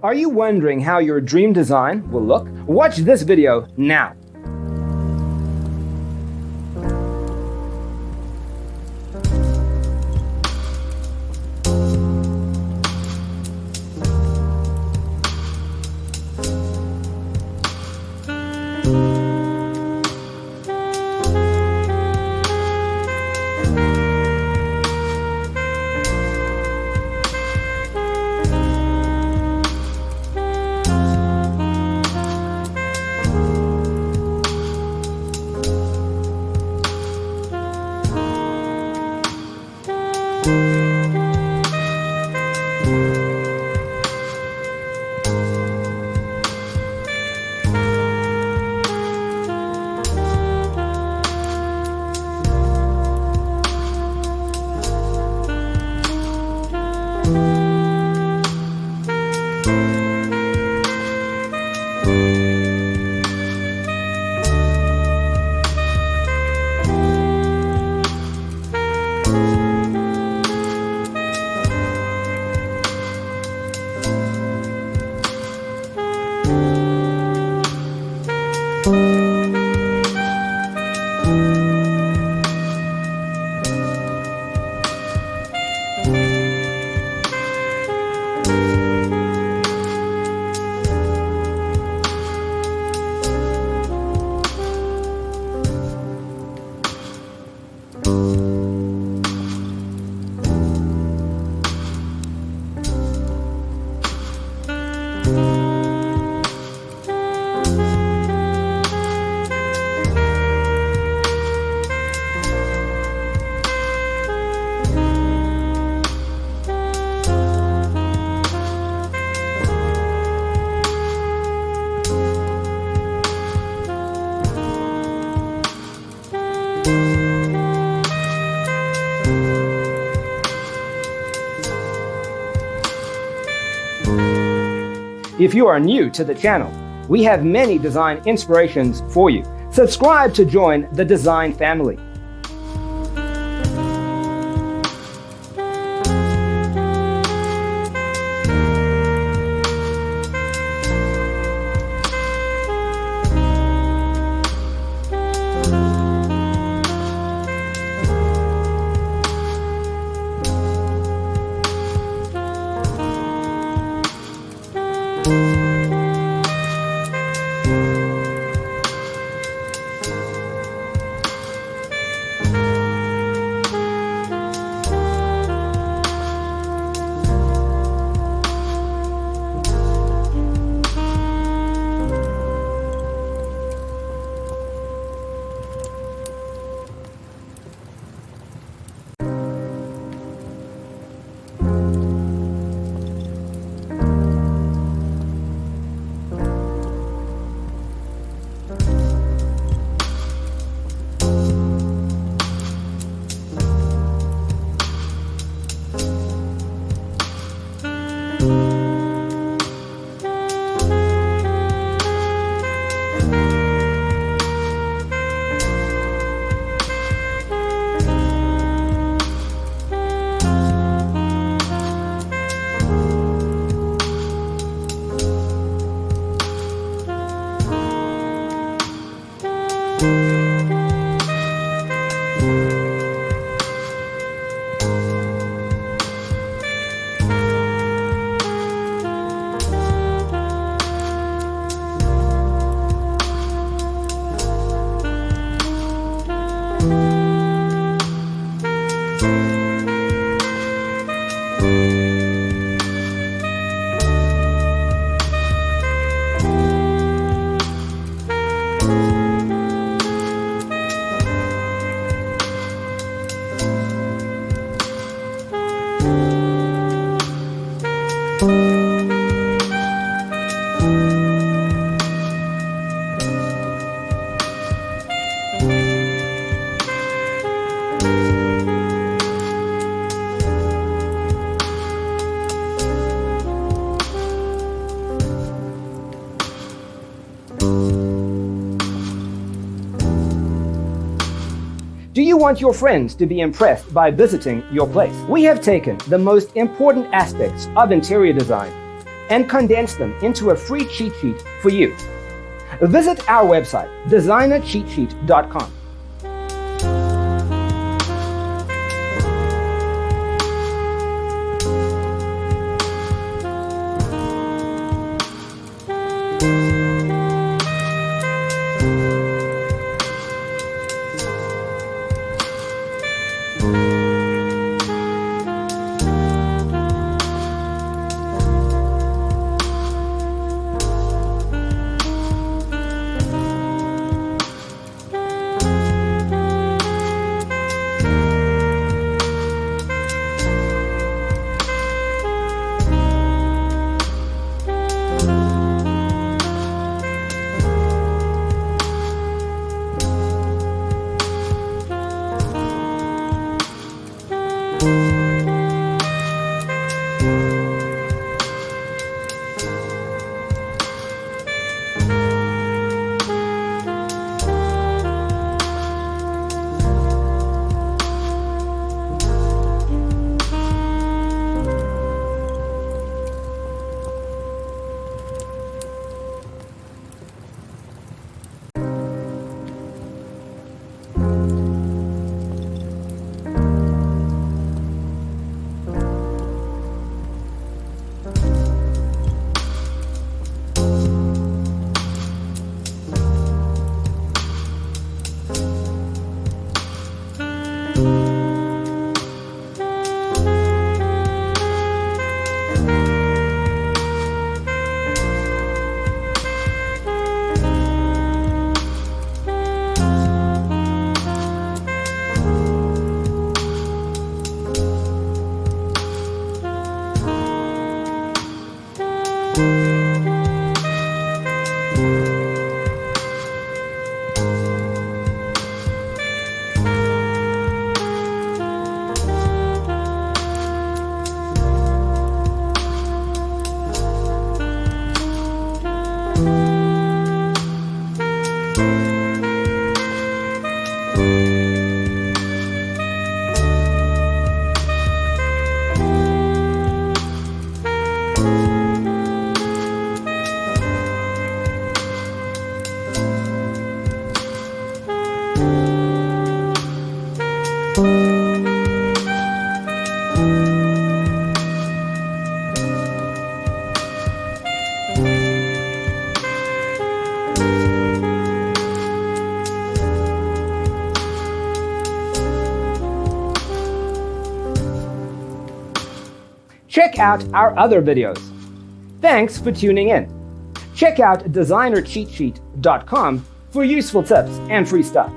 Are you wondering how your dream design will look? Watch this video now. If you are new to the channel, we have many design inspirations for you. Subscribe to join the design family. Do you want your friends to be impressed by visiting your place? We have taken the most important aspects of interior design and condense them into a free cheat sheet for you. Visit our website, designercheatsheet.com. Check out our other videos. Thanks for tuning in. Check out designercheatsheet.com for useful tips and free stuff.